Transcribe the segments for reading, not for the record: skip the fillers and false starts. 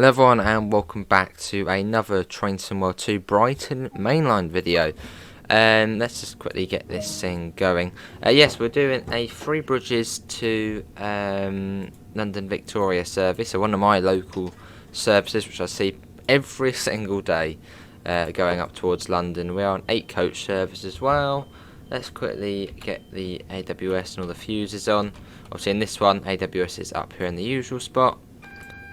Hello everyone and welcome back to another Train World 2 Brighton Mainline video. Let's just quickly get this thing going. Yes, we're doing a Three Bridges to London Victoria service, so one of my local services which I see every single day going up towards London. We are an 8 coach service as well. Let's quickly get the AWS and all the fuses on. Obviously in this one AWS is up here in the usual spot.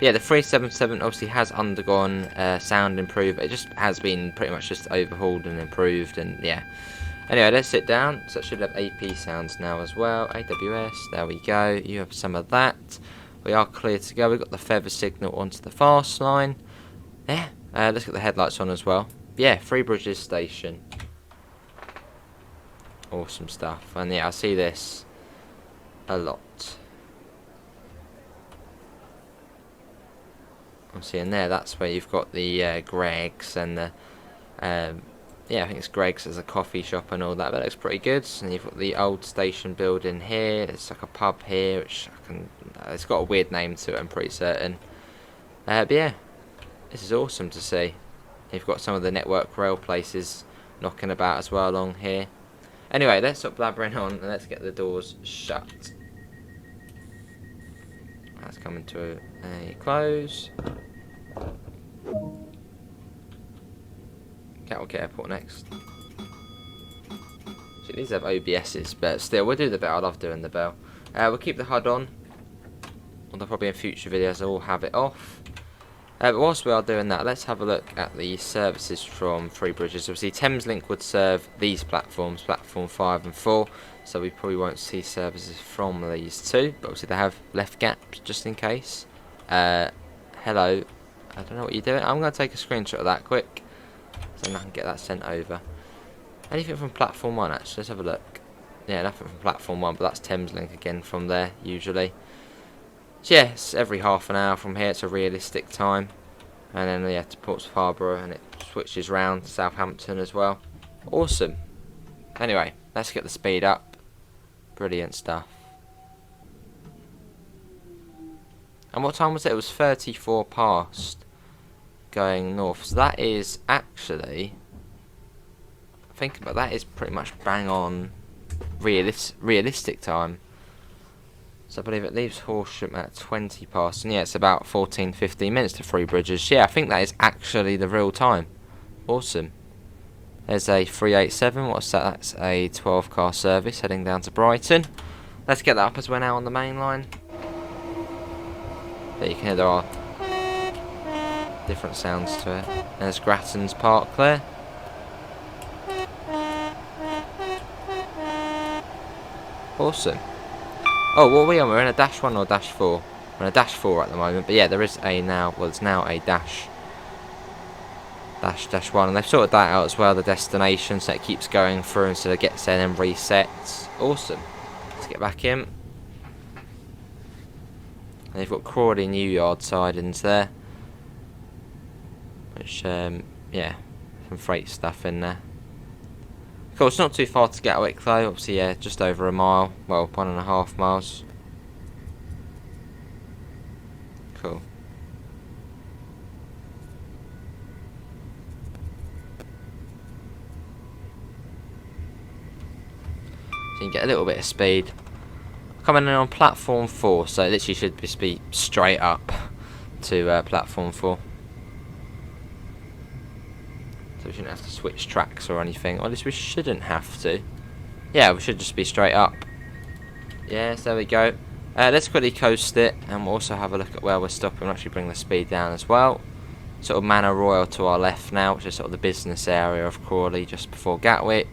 Yeah, the 377 obviously has undergone sound improvement. It just has been pretty much just overhauled and improved, and yeah. Anyway, let's sit down. So it should have AP sounds now as well. AWS, there we go. You have some of that. We are clear to go. We've got the feather signal onto the fast line. Yeah, let's get the headlights on as well. Yeah, Three Bridges station. Awesome stuff. And yeah, I see this a lot. I'm seeing there, that's where you've got the Greg's and the yeah, I think it's Greg's as a coffee shop and all that, but it looks pretty good. And you've got the old station building here. It's like a pub here, which it's got a weird name to it, I'm pretty certain. But yeah, this is awesome to see. You've got some of the Network Rail places knocking about as well along here. Anyway, let's stop blabbering on and let's get the doors shut. That's coming to a close. Gatwick Airport next. So these have OBS's, but still, we'll do the bell. I love doing the bell. We'll keep the HUD on. Although probably in future videos I'll have it off. But whilst we are doing that, let's have a look at the services from Three Bridges. Obviously, Thameslink would serve these platforms, platform 5 and 4. So we probably won't see services from these two, but obviously they have left gaps just in case. Hello, I don't know what you're doing. I'm going to take a screenshot of that quick, so I can get that sent over. Anything from platform 1 actually, let's have a look. Yeah, nothing from platform 1, but that's Thameslink again from there, usually. So yeah, it's every half an hour from here, it's a realistic time. And then yeah, to Portsmouth Harbour, and it switches round to Southampton as well. Awesome. Anyway, let's get the speed up. Brilliant stuff. And what time was it? It was 34 past going north. So that is actually, think about that, is pretty much bang on realistic time. So I believe it leaves Horsham at 20 past. And yeah, it's about 14-15 minutes to Three Bridges. Yeah, I think that is actually the real time. Awesome. There's a 387, what's that? That's a 12-car service heading down to Brighton. Let's get that up as we're now on the main line. There you can hear there are different sounds to it. There's Grattan's Park there. Awesome. Oh, what are we on? We're in a dash 1 or dash 4? We're in a dash 4 at the moment, but yeah, there is a now, well, it's now a dash 1, and they've sorted that out as well, the destination, so it keeps going through until it gets there and then resets. Awesome. Let's get back in. And they've got Croydon New Yard sidings there, which yeah, some freight stuff in there. Cool, it's not too far to Gatwick though, obviously yeah, just over a mile, well, 1.5 miles. Cool. So you can get a little bit of speed. Coming in on platform 4, so it literally should just be straight up to platform 4. So we shouldn't have to switch tracks or anything, or at least we shouldn't have to. Yeah, we should just be straight up. Yes, there we go. Let's quickly coast it, and we'll also have a look at where we're stopping. We'll actually bring the speed down as well. Sort of Manor Royal to our left now, which is sort of the business area of Crawley, just before Gatwick.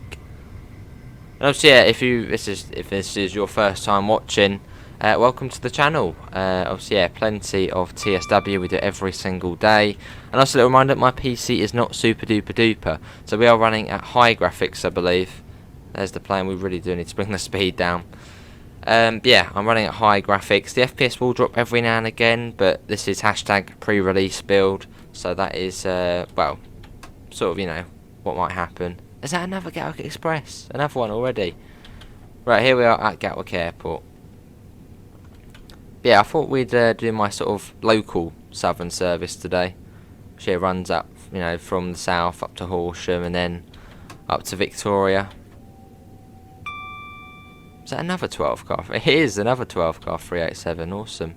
And obviously, yeah, if this is your first time watching, welcome to the channel. Obviously, yeah, plenty of TSW. We do it every single day. And also, a little reminder, my PC is not super duper duper, so we are running at high graphics, I believe. There's the plan. We really do need to bring the speed down. Yeah, I'm running at high graphics. The FPS will drop every now and again, but this is hashtag pre-release build, so that is well, sort of, you know, what might happen. Is that another Gatwick Express? Another one already. Right, here we are at Gatwick Airport. Yeah, I thought we'd do my sort of local southern service today. She runs up, you know, from the south up to Horsham and then up to Victoria. Is that another 12 car? It is another 12 car 387. Awesome.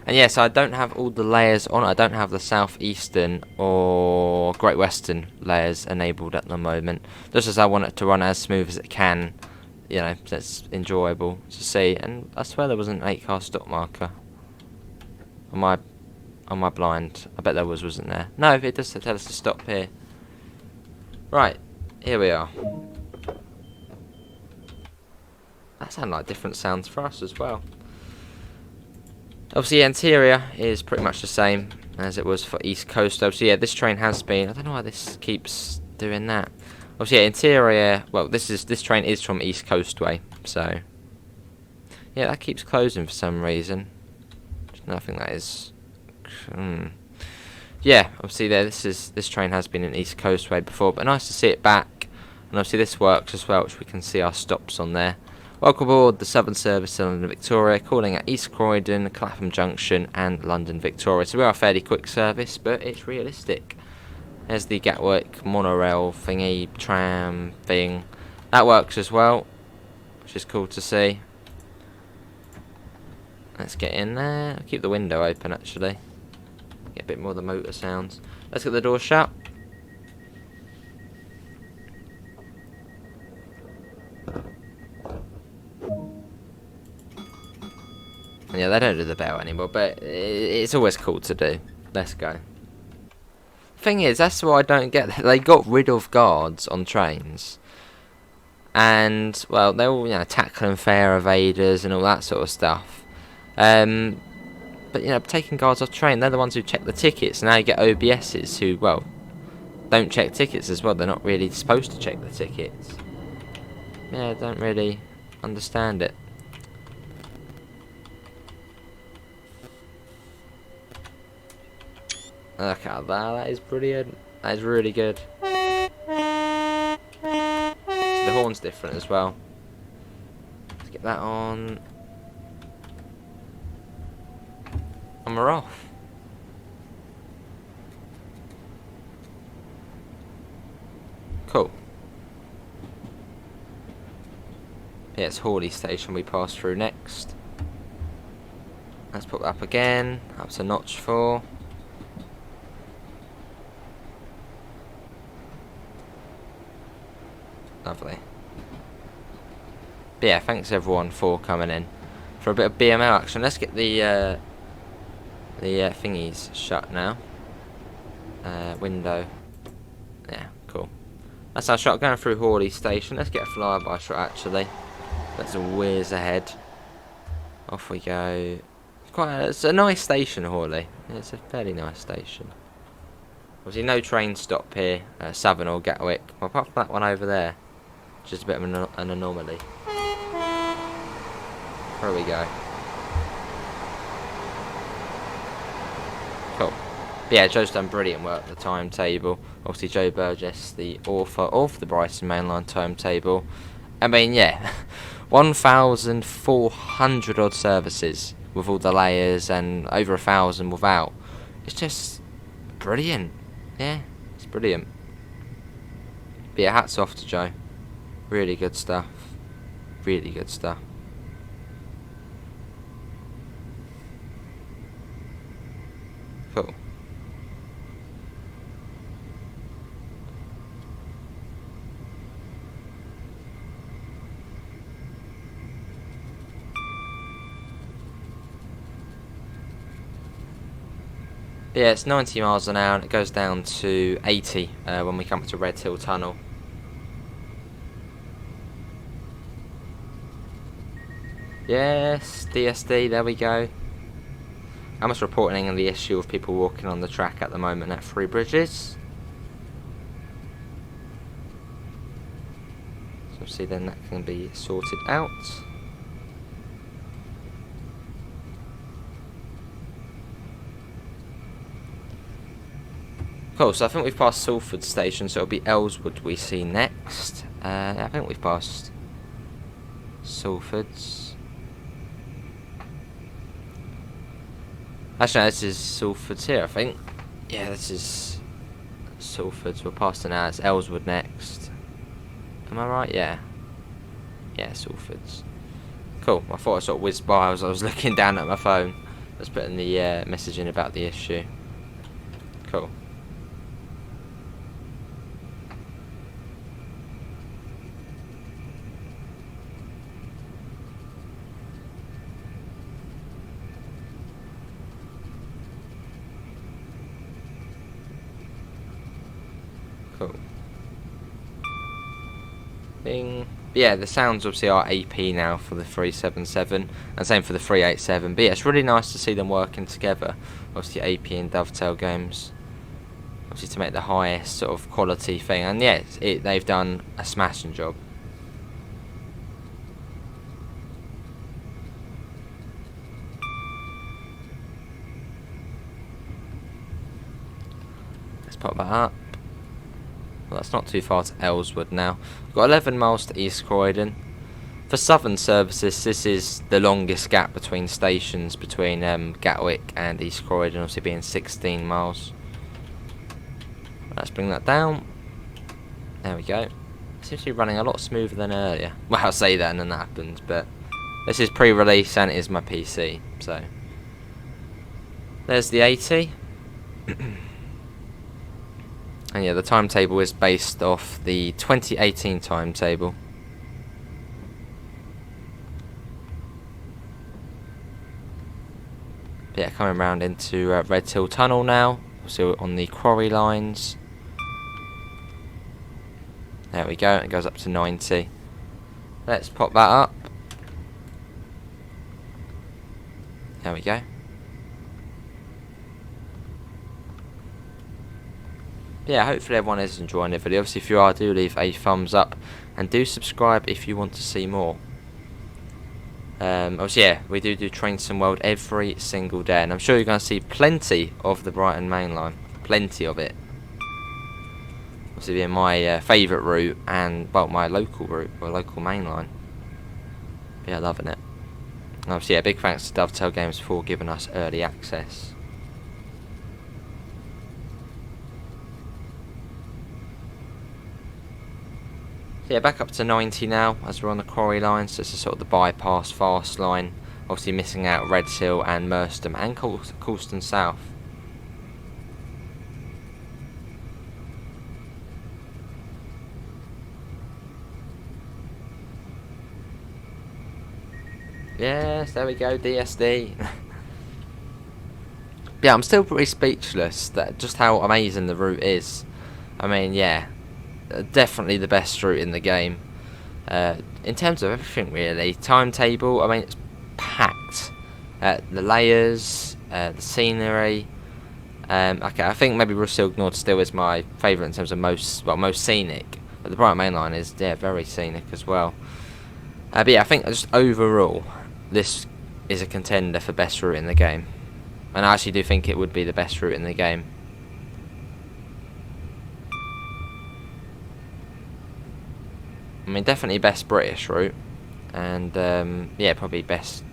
And yes, I don't have all the layers on. I don't have the southeastern or Great Western layers enabled at the moment. Just as I want it to run as smooth as it can. You know, so it's enjoyable to see. And I swear there was an 8-car stop marker. Am I blind? I bet there was, wasn't there? No, it does tell us to stop here. Right, here we are. That sounds like different sounds for us as well. Obviously, the interior is pretty much the same as it was for East Coast. Obviously, yeah, this train has been. I don't know why this keeps doing that. Obviously, yeah, interior. Well, this train is from East Coastway, so yeah, that keeps closing for some reason. There's nothing that is. Yeah, obviously, this train has been in East Coastway before, but nice to see it back. And obviously, this works as well, which we can see our stops on there. Welcome aboard the Southern Service in London Victoria, calling at East Croydon, Clapham Junction and London Victoria. So we are a fairly quick service, but it's realistic. There's the Gatwick monorail thingy, tram thing. That works as well, which is cool to see. Let's get in there. I'll keep the window open actually. Get a bit more of the motor sounds. Let's get the door shut. Yeah, they don't do the bell anymore, but it's always cool to do. Let's go. Thing is, that's what I don't get. They got rid of guards on trains, and well, they're all, you know, tackling fare evaders and all that sort of stuff. But you know, taking guards off train, they're the ones who check the tickets. Now you get OBSs who, well, don't check tickets as well. They're not really supposed to check the tickets. Yeah, I don't really understand it. Look at that, that is brilliant. That is really good. So the horn's different as well. Let's get that on. And we're off. Cool. Yeah, it's Hawley Station we pass through next. Let's put that up again. Up to notch 4. Lovely. But yeah, thanks everyone for coming in for a bit of BML action. Let's get the thingies shut now. Window. Yeah, cool. That's our shot going through Hawley Station. Let's get a flyby shot actually. Let's whiz ahead. Off we go. It's a nice station, Hawley. It's a fairly nice station. Obviously no train stop here, Southern or Gatwick. Well, apart from that one over there. Just a bit of an anomaly. There we go. Cool. But yeah, Joe's done brilliant work with the timetable. Obviously Joe Burgess, the author of the Brighton Mainline timetable. I mean, yeah, 1,400 odd services with all the layers and over 1,000 without. It's just brilliant. Yeah, it's brilliant. But yeah, hats off to Joe. Really good stuff. Really good stuff. Cool. Yeah, it's 90 miles an hour and it goes down to 80 when we come to Red Hill Tunnel. Yes, DSD, there we go. I'm just reporting on the issue of people walking on the track at the moment at Three Bridges. So obviously then that can be sorted out. Cool, so I think we've passed Salford Station, so it'll be Ellswood we see next. I think we've passed Salford's. Actually, no, this is Salford's here, I think. Yeah, this is Salford's. We're past it now. It's Ellswood next. Am I right? Yeah. Yeah, Salford's. Cool. I thought I sort of whizzed by as I was looking down at my phone. I was putting the message in about the issue. Cool. Cool. Bing. Yeah, the sounds obviously are AP now for the 377, and same for the 387. But yeah, it's really nice to see them working together. Obviously, AP and Dovetail games, obviously to make the highest sort of quality thing. And yeah, they've done a smashing job. Let's pop that up. Well, that's not too far to Ellswood now. We've got 11 miles to East Croydon. For southern services, this is the longest gap between stations between Gatwick and East Croydon, obviously being 16 miles. Let's bring that down. There we go. Seems to be running a lot smoother than earlier. Well, I'll say that and then that happens, but this is pre-release and it is my PC, so there's the 80. And yeah, the timetable is based off the 2018 timetable. But yeah, coming round into Red Hill Tunnel now, also on the Quarry Lines. There we go, it goes up to 90. Let's pop that up. There we go. Yeah, hopefully everyone is enjoying the video. Obviously, if you are, do leave a thumbs up and do subscribe if you want to see more. Obviously, yeah, we do Train Sim World every single day, and I'm sure you're going to see plenty of the Brighton Main Line, plenty of it. Obviously, being my favourite route and well, my local route or local main line. Yeah, loving it. And obviously, yeah, big thanks to Dovetail Games for giving us early access. So yeah, back up to 90 now as we're on the Quarry Line, so this is sort of the bypass fast line. Obviously missing out Red Hill and Merstham and Coulston South. Yes, there we go, DSD. Yeah, I'm still pretty speechless that just how amazing the route is. I mean, yeah, definitely the best route in the game. In terms of everything really, timetable, I mean it's packed. The layers, the scenery. Okay, I think maybe Russilgnord still is my favourite in terms of most scenic. But the Brighton Main Line is very scenic as well. But yeah, I think just overall, this is a contender for best route in the game. And I actually do think it would be the best route in the game. I mean, definitely best British route, and yeah, probably best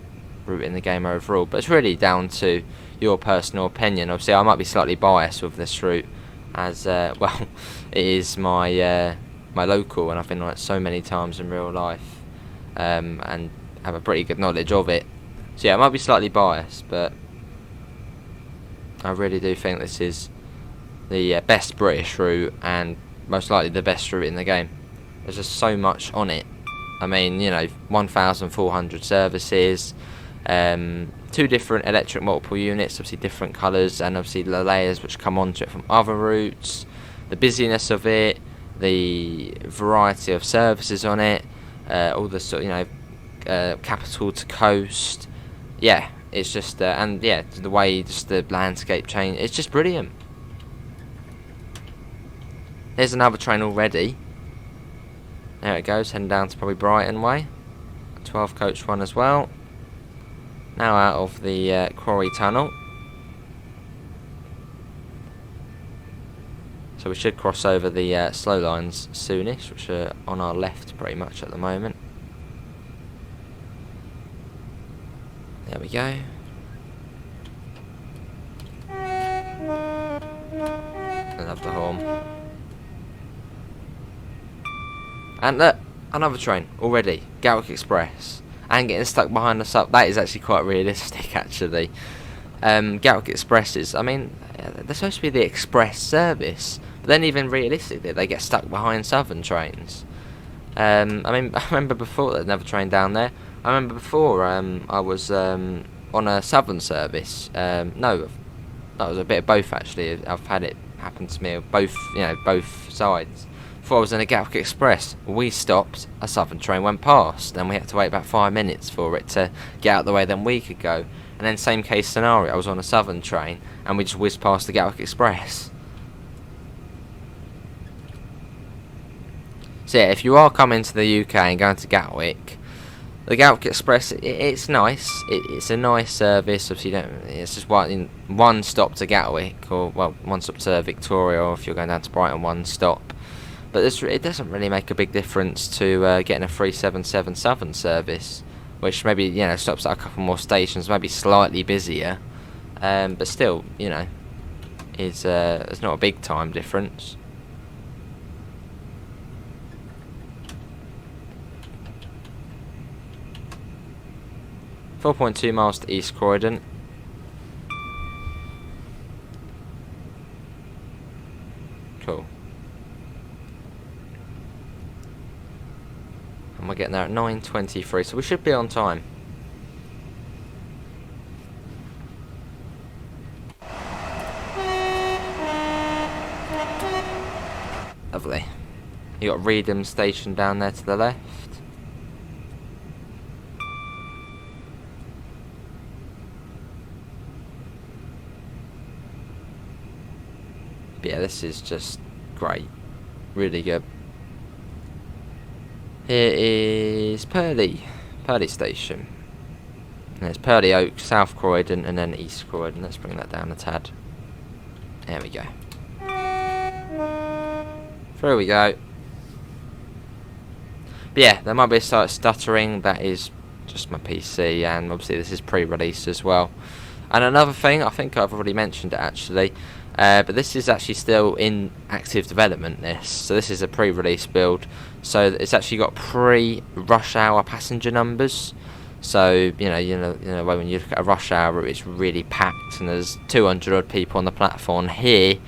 route in the game overall. But it's really down to your personal opinion. Obviously, I might be slightly biased with this route, as well, it is my my local, and I've been on it so many times in real life, and have a pretty good knowledge of it. So yeah, I might be slightly biased, but I really do think this is the best British route, and most likely the best route in the game. There's just so much on it. I mean, you know, 1,400 services, 2 different electric multiple units, obviously different colours, and obviously the layers which come onto it from other routes, the busyness of it, the variety of services on it, all the sort of, you know, capital to coast. Yeah, it's just, and yeah, the way just the landscape change, it's just brilliant. There's another train already. There it goes, heading down to probably Brighton way. 12 coach one as well. Now out of the Quarry Tunnel. So we should cross over the slow lines soonish, which are on our left pretty much at the moment. There we go. love the horn. And look, another train already. Gatwick Express. And getting stuck behind the sub. That is actually quite realistic, actually. Gatwick Expresses, I mean, they're supposed to be the express service. But then even realistically, they get stuck behind Southern trains. I mean, I remember before there's another train down there. I remember before I was on a Southern service. No, that was a bit of both actually. I've had it happen to me, both, both sides. Before I was in a Gatwick Express, we stopped, a Southern train went past, and we had to wait about 5 minutes for it to get out of the way, then we could go. And then same case scenario, I was on a Southern train, and we just whizzed past the Gatwick Express. So yeah, if you are coming to the UK and going to Gatwick, the Gatwick Express, it's nice. It's a nice service. Obviously, it's just one stop to Gatwick, or well, one stop to Victoria, or if you're going down to Brighton, one stop. But it doesn't really make a big difference to getting a 377 Southern service, which maybe stops at a couple more stations, maybe slightly busier, but still, it's not a big time difference. .2 miles to East Croydon. Cool. And we're getting there at 9:23, so we should be on time. Lovely. You got Reedham Station down there to the left. But yeah, this is just great. Really good. Here is Purley Station. There's Purley Oak, South Croydon, and then East Croydon. Let's bring that down a tad. There we go. Through we go. But yeah, there might be a slight stuttering. That is just my PC, and obviously this is pre-release as well. And another thing, I think I've already mentioned it actually, but this is actually still in active development. So this is a pre-release build. So it's actually got pre-rush hour passenger numbers. So when you look at a rush hour, it's really packed, and there's 200 odd people on the platform. Here,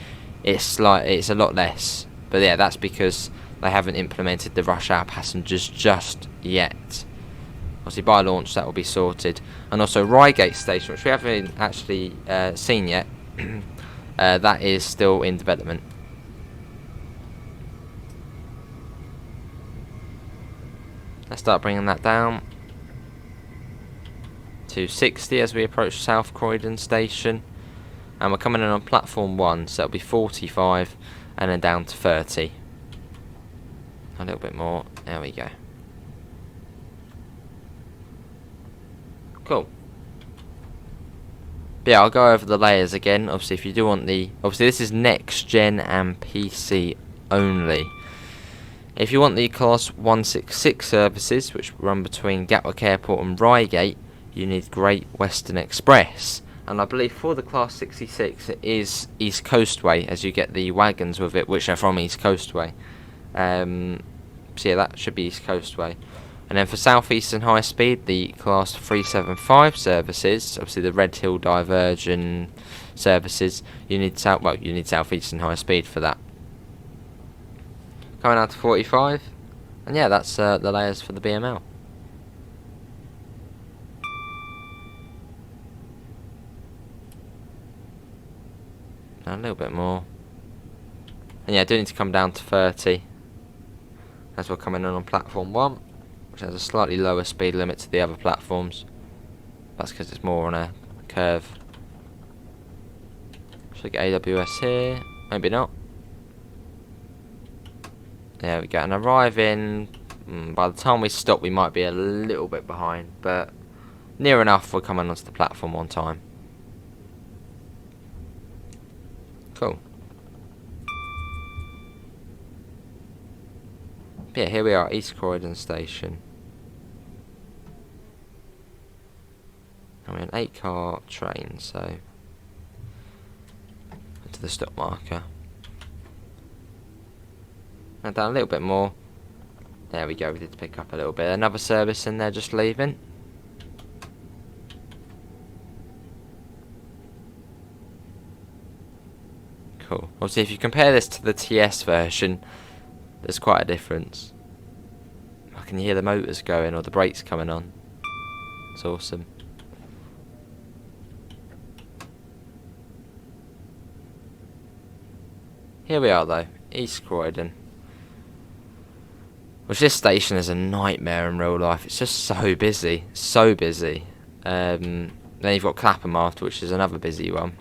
it's a lot less. But yeah, that's because they haven't implemented the rush hour passengers just yet. Obviously, by launch that will be sorted. And also Reigate Station, which we haven't actually seen yet, that is still in development. Let's start bringing that down to 60 as we approach South Croydon Station. And we're coming in on platform 1, so it'll be 45 and then down to 30. A little bit more. There we go. Cool. But yeah, I'll go over the layers again. Obviously, if you do want obviously this is next gen and PC only. If you want the class 166 services, which run between Gatwick Airport and Reigate, you need Great Western Express. And I believe for the class 66 it is East Coastway, as you get the wagons with it, which are from East Coastway. So yeah, that should be East Coastway. And then for South Eastern High Speed, the class 375 services, obviously the Red Hill Diversion services, you need South Eastern High Speed for that. Coming out to 45, and yeah, that's the layers for the BML. And a little bit more. And yeah, I do need to come down to 30 as we're coming in on platform 1, which has a slightly lower speed limit to the other platforms. That's because it's more on a curve. Should get AWS here, maybe not. There we go, and arriving, by the time we stop we might be a little bit behind, but near enough. We're coming onto the platform on time. Cool. Yeah, here we are, East Croydon Station. I'm an 8-car train, so to the stop marker. I've done a little bit more. There we go, we did pick up a little bit. Another service in there just leaving. Cool. Obviously, if you compare this to the TS version, there's quite a difference. I can hear the motors going or the brakes coming on. It's awesome. Here we are though, East Croydon. Which this station is a nightmare in real life. It's just so busy, so busy. Then you've got Clapham after, which is another busy one.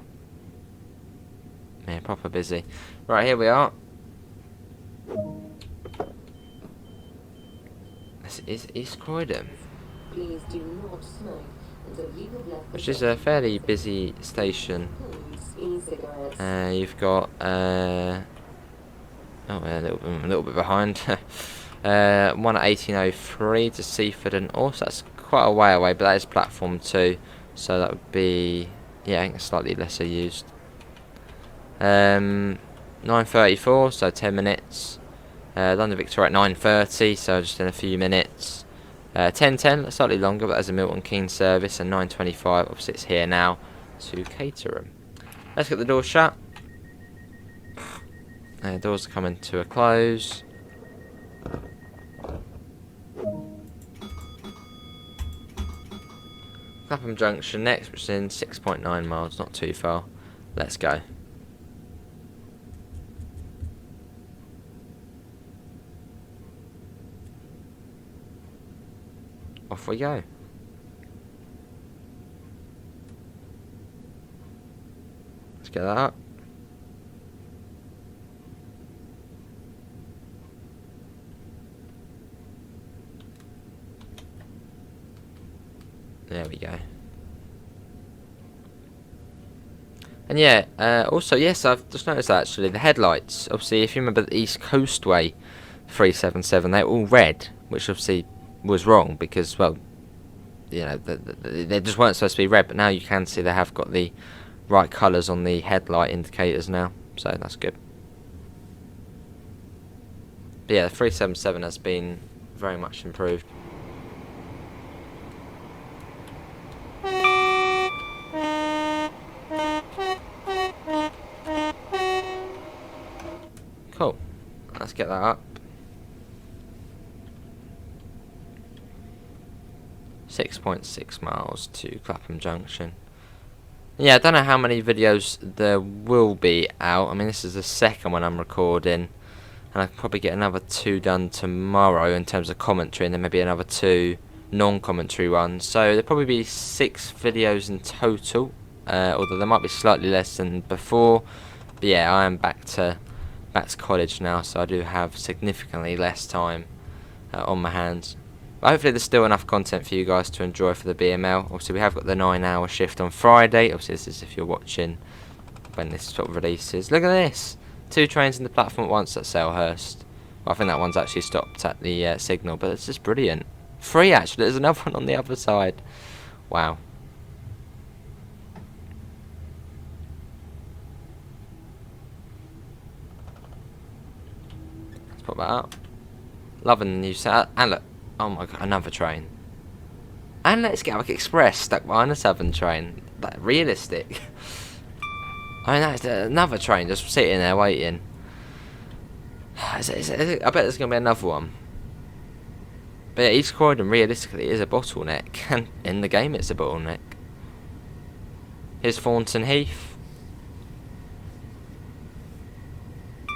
Yeah, proper busy. Right, here we are. This is East Croydon. Please do not smoke until you have left, which is a fairly busy station. You've got oh, yeah, a little bit behind. One at 1803 to Seaford and also that's quite a way away, but that is platform 2, so that would be, yeah, I think it's slightly lesser used. 9:34, so 10 minutes. London Victoria at 9:30, so just in a few minutes. 10:10, slightly longer, but there's a Milton Keynes service, and 9:25, obviously it's here now to Caterham. Let's get the door shut. Doors are coming to a close. Clapham Junction next, which is in 6.9 miles, not too far. Let's go. Off we go. Let's get that up. There we go. And yeah, also, yes, I've just noticed that actually, the headlights, obviously, if you remember the East Coastway 377, they're all red, which obviously was wrong because, well, you know, they just weren't supposed to be red, but now you can see they have got the right colours on the headlight indicators now, so that's good. But yeah, the 377 has been very much improved. Cool. Let's get that up. 6.6 miles to Clapham Junction. Yeah, I don't know how many videos there will be out. I mean, this is the second one I'm recording, and I could probably get another 2 done tomorrow in terms of commentary, and then maybe another 2 non-commentary ones. So there'll probably be 6 videos in total, although there might be slightly less than before. But yeah, I am back to college now, so I do have significantly less time on my hands. But hopefully there's still enough content for you guys to enjoy for the BML. Obviously we have got the 9-hour shift on Friday. Obviously this is if you're watching when this sort of releases. Look at this! 2 trains in the platform at once at Selhurst. Well, I think that one's actually stopped at the signal, but it's just brilliant. 3 actually, there's another one on the other side. Wow. Let's put that up. Loving the new set. And look. Oh my god, another train. And let's Gatwick Express stuck behind a Southern train. Like, realistic. I mean, that's another train just sitting there waiting. I bet there's going to be another one. But yeah, East Croydon realistically is a bottleneck. And in the game it's a bottleneck. Here's Thornton Heath.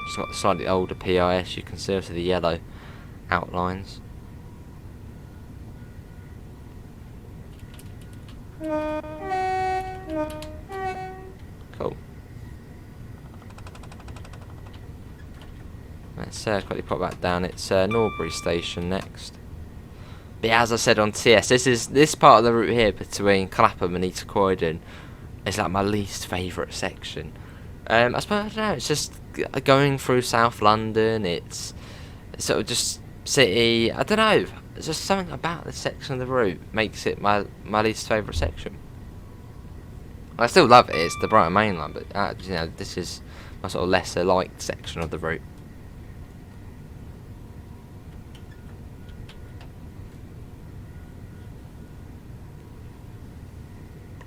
It's got the slightly older PIS. You can see the yellow outlines. Cool. Let's quickly pop that down. It's Norbury Station next. But yeah, as I said on TS, this part of the route here between Clapham and East Croydon is like my least favourite section. I suppose, I don't know, it's just going through South London. It's sort of just city. I don't know. There's just something about this section of the route makes it my least favourite section. I still love it. It's the Brighton Mainline, but you know, this is my sort of lesser liked section of the route.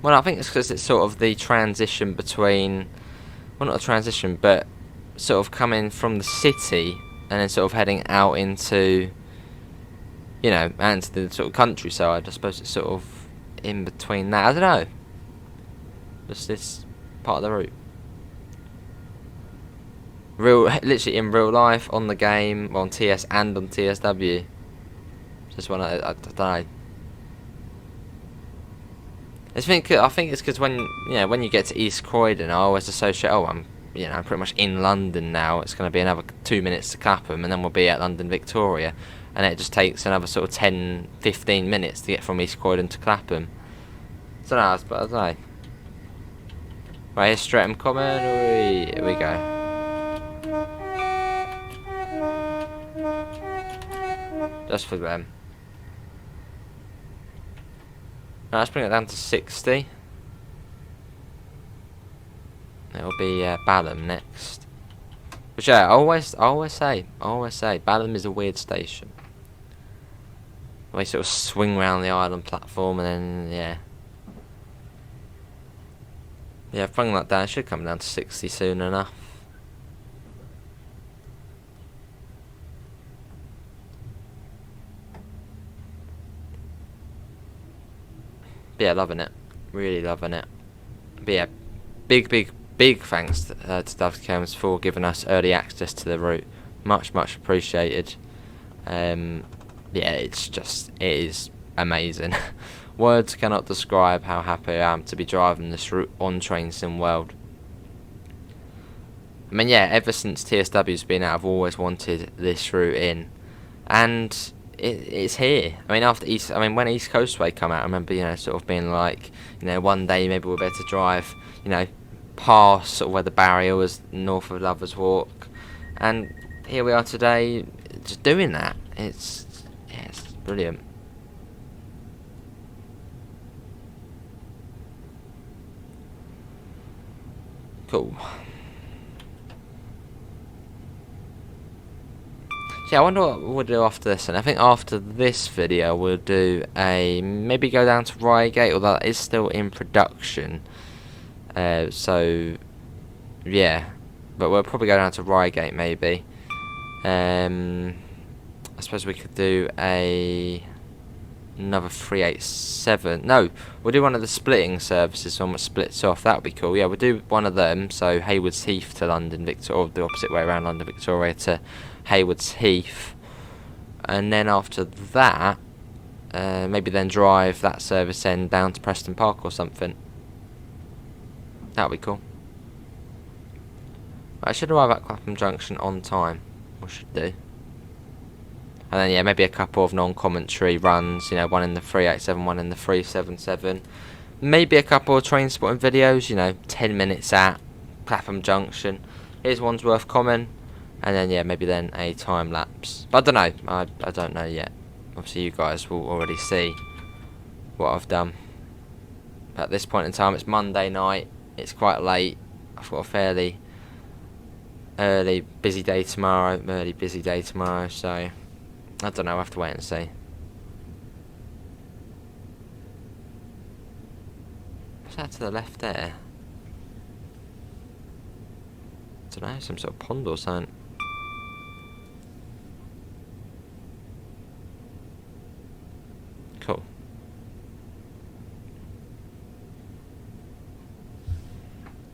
Well, I think it's because it's sort of the transition between, well, not a transition, but sort of coming from the city and then sort of heading out into, you know, out into the sort of countryside. I suppose it's sort of in between that. I don't know. Just this part of the route. Literally in real life, on the game, on TS and on TSW. Just one, I don't know. I think it's because when you get to East Croydon, I always associate, oh, I'm pretty much in London now. It's going to be another 2 minutes to Clapham, and then we'll be at London Victoria, and it just takes another sort of 10-15 minutes to get from East Croydon to Clapham. So no, but I don't know. Right, here's Streatham Common. Here we go. Just for them. Now let's bring it down to 60. It'll be Balham next. Which I always say, Balham is a weird station. We sort of swing round the island platform and then yeah, bring that down. It should come down to 60 soon enough. But yeah, loving it. Really loving it. But yeah, big thanks to Dove Cams for giving us early access to the route. Much appreciated. Yeah, it is amazing. Words cannot describe how happy I am to be driving this route on Train Sim World. I mean, yeah, ever since TSW's been out, I've always wanted this route in, and it's here. I mean, when East Coastway come out, I remember, sort of being like, one day maybe we'll be able to drive, past sort of where the barrier was north of Lovers Walk, and here we are today, just doing that. It's brilliant. Cool. So yeah, I wonder what we'll do after this, and I think after this video we'll do maybe go down to Reigate, although that is still in production. So yeah, but we'll probably go down to Reigate maybe. I suppose we could do another 387. No, we'll do one of the splitting services, one that splits off. That would be cool. Yeah, we'll do one of them. So Haywards Heath to London Victoria, or the opposite way around, London Victoria to Haywards Heath, and then after that, maybe then drive that service end down to Preston Park or something. That would be cool. I should arrive at Clapham Junction on time. We should do. And then yeah, maybe a couple of non-commentary runs. One in the 387, one in the 377. Maybe a couple of train spotting videos. 10 minutes at Clapham Junction. Here's Wandsworth Common. And then yeah, maybe then a time lapse. But I don't know. I don't know yet. Obviously, you guys will already see what I've done. At this point in time, it's Monday night. It's quite late. I've got a fairly early busy day tomorrow. So I don't know. I have to wait and see. What's that to the left there? I don't know. Some sort of pond or something. Cool.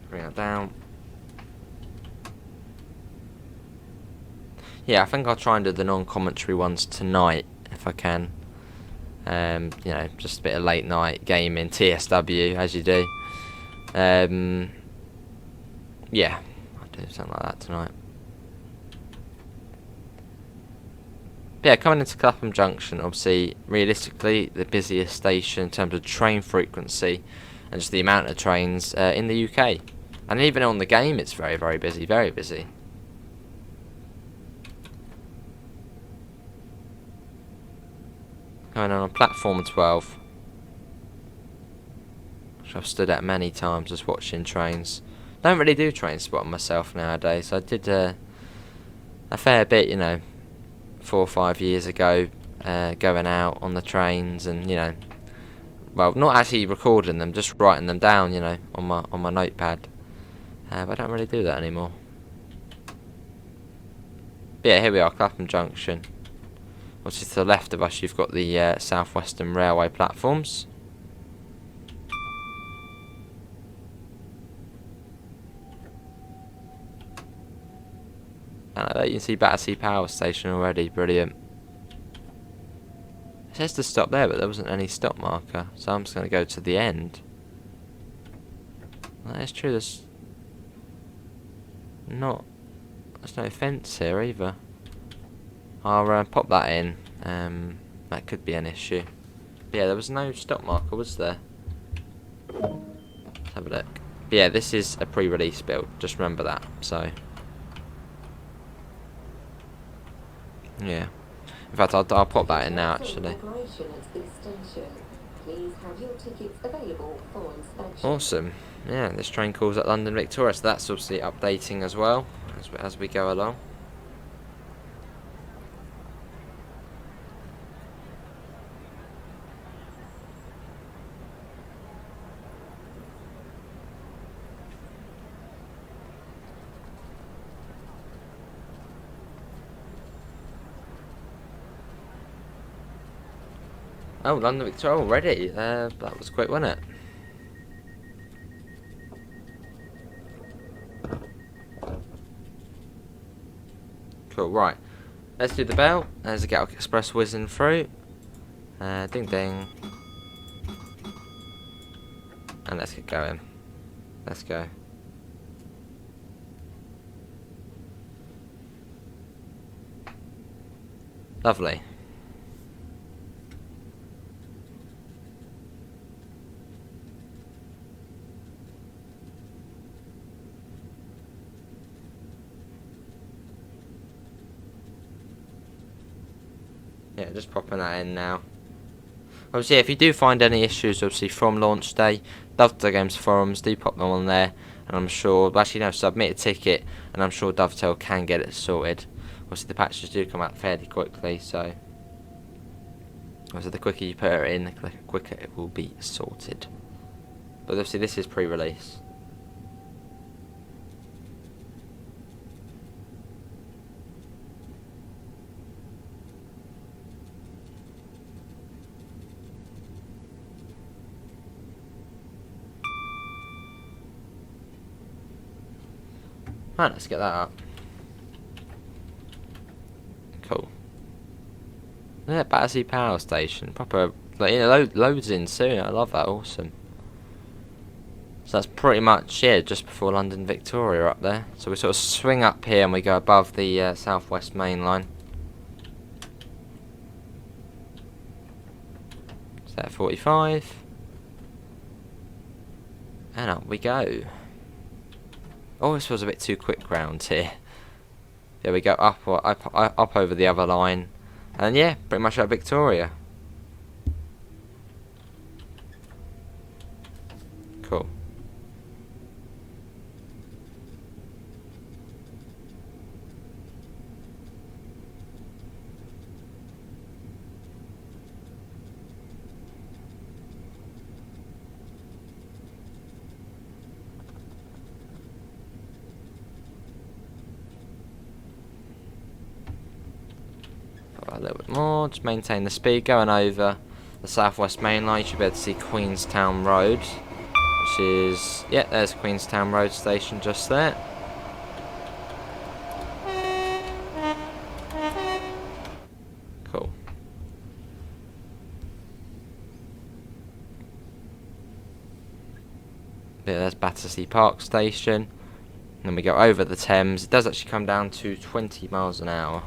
Bring that down. Yeah, I think I'll try and do the non-commentary ones tonight if I can. Just a bit of late night gaming, TSW as you do. Yeah, I'll do something like that tonight. But yeah, coming into Clapham Junction, obviously, realistically, the busiest station in terms of train frequency and just the amount of trains in the UK. And even on the game, it's very busy, very busy. Going on platform 12, which I've stood at many times just watching trains. Don't really do train spotting myself nowadays. I did a fair bit, 4 or 5 years ago, going out on the trains and, well, not actually recording them, just writing them down, you know, on my notepad. But I don't really do that anymore. But yeah, here we are, Clapham Junction. Obviously to the left of us you've got the South Western Railway platforms. And there you can see Battersea Power Station already, brilliant. It says to stop there, but there wasn't any stop marker, so I'm just going to go to the end. Well, that's true, there's no fence here either. I'll pop that in. That could be an issue. But yeah, there was no stop marker, was there? Let's have a look. But yeah, this is a pre-release build. Just remember that. So yeah. In fact, I'll pop that in now. Actually. Awesome. Yeah, this train calls at London Victoria, so that's obviously updating as well as we go along. Oh, London Victoria already. That was quick, wasn't it? Cool, right. Let's do the bell. There's a Gatwick Express whizzing through. Ding ding. And let's get going. Let's go. Lovely. Yeah, just popping that in now. Obviously, if you do find any issues, obviously from launch day, Dovetail Games forums, do pop them on there, and I'm sure, actually no, submit a ticket, and I'm sure Dovetail can get it sorted. Obviously, the patches do come out fairly quickly, so obviously the quicker you put it in, the quicker it will be sorted. But obviously, this is pre-release. Right, let's get that up. Cool. Yeah, Battersea Power Station. Proper, like, you know, loads in soon. I love that. Awesome. So that's pretty much, yeah, just before London Victoria up there. So we sort of swing up here and we go above the South West Main Line. Is that 45? And up we go. Oh, this was a bit too quick round here. There we go, up over the other line. And yeah, pretty much at Victoria. Cool. A little bit more, just maintain the speed. Going over the South West Main Line, you should be able to see Queenstown Road, which is, yeah, there's Queenstown Road station just there. Cool. Yeah, there's Battersea Park Station. And then we go over the Thames. It does actually come down to 20 miles an hour.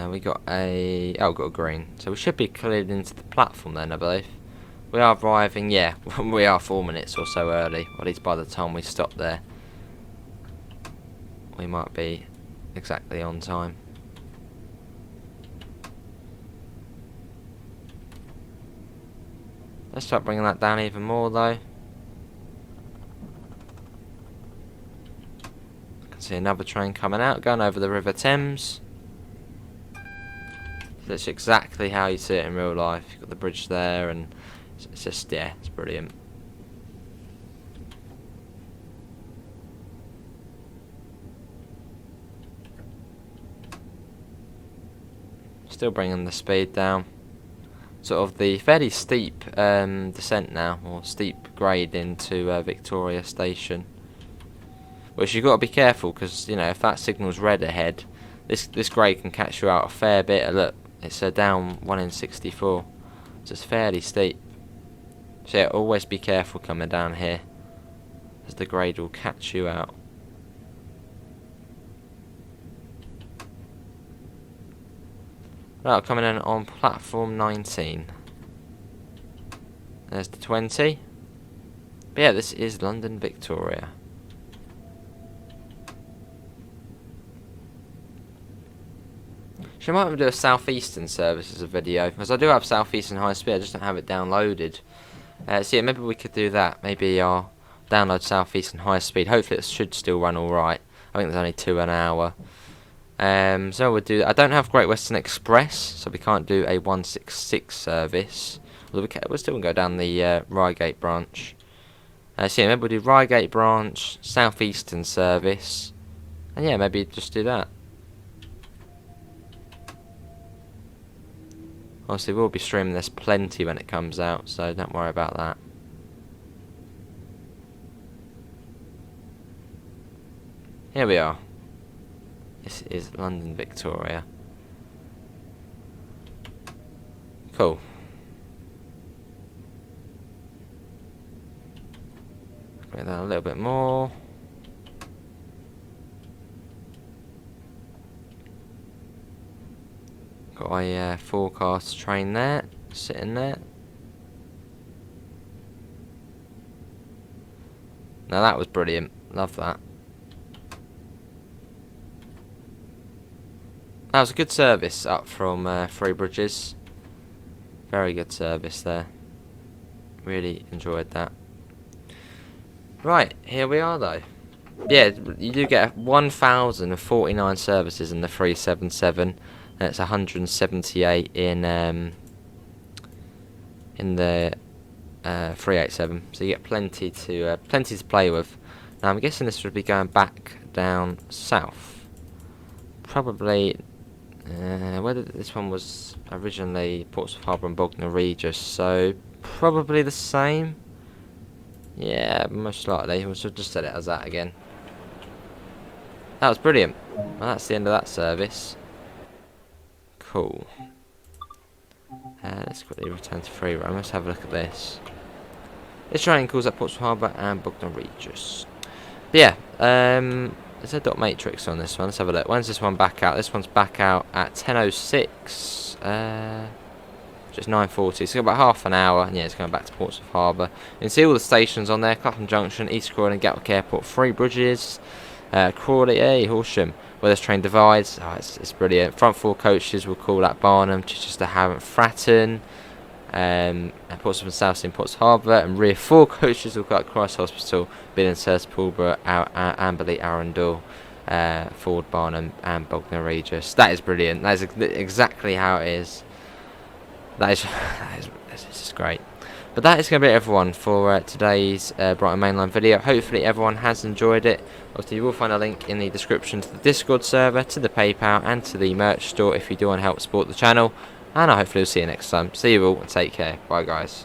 We got a got a green, so we should be cleared into the platform then, I believe. We are arriving, yeah, we are 4 minutes or so early, or at least by the time we stop there we might be exactly on time. Let's start bringing that down even more though. can see another train coming out, going over the River Thames. That's exactly how you see it in real life. You've got the bridge there, and it's just, yeah, it's brilliant. Still bringing the speed down. Sort of the fairly steep descent now, or steep grade into Victoria Station. Which you've got to be careful, because, you know, if that signal's red ahead, this grade can catch you out a fair bit. Look, it's down 1 in 64. So it's fairly steep. So yeah, always be careful coming down here, as the grade will catch you out. Right, coming in on platform 19. There's the 20. But yeah, this is London Victoria. So I might do a Southeastern service as a video, because I do have Southeastern High Speed, I just don't have it downloaded. So yeah, maybe we could do that. Maybe I'll download Southeastern High Speed. Hopefully it should still run alright. I think there's only 2 an hour. So we'll do. I don't have Great Western Express, so we can't do a 166 service. Although we're still gonna go down the Reigate branch. So yeah, maybe we'll do Reigate branch, Southeastern service, and yeah, maybe just do that. Obviously, we'll be streaming this plenty when it comes out, so don't worry about that. Here we are. This is London Victoria. Cool. Make that a little bit more. Got a forecast train there, sitting there. Now that was brilliant. Love that. That was a good service up from Three Bridges. Very good service there. Really enjoyed that. Right, here we are though. Yeah, you do get 1,049 services in the 377. And it's 178 in the 387. So you get plenty to play with. Now I'm guessing this would be going back down south. Probably. Whether this one was originally Portsmouth Harbour and Bognor Regis, so probably the same. Yeah, most likely. We'll just set it as that again. That was brilliant. Well, that's the end of that service. Cool. Let's quickly return to free roam. Let's have a look at this. This train calls at Portsmouth Harbour and Bognor Regis. But yeah, there's a dot matrix on this one. Let's have a look. When's this one back out? This one's back out at 10:06. Just 9:40. So about half an hour. And yeah, it's going back to Portsmouth Harbour. You can see all the stations on there: Clapham Junction, East Croydon, Gatwick Airport, Three Bridges, Crawley, Horsham. Where this train divides, it's brilliant. Front 4 coaches will call at Barnham, Chichester, Havant, Fratton, and Portsmouth and Southsea, Portsmouth Harbour, and rear 4 coaches will call at Christ Hospital, Billingshurst, Pulborough, Amberley, Arundel, Ford, Barnham, and Bognor Regis. That is brilliant. That is exactly how it is. That is just great. But that is going to be everyone for today's Brighton Mainline video. Hopefully everyone has enjoyed it. Obviously you will find a link in the description to the Discord server, to the PayPal and to the merch store if you do want to help support the channel. And I hopefully will see you next time. See you all and take care. Bye guys.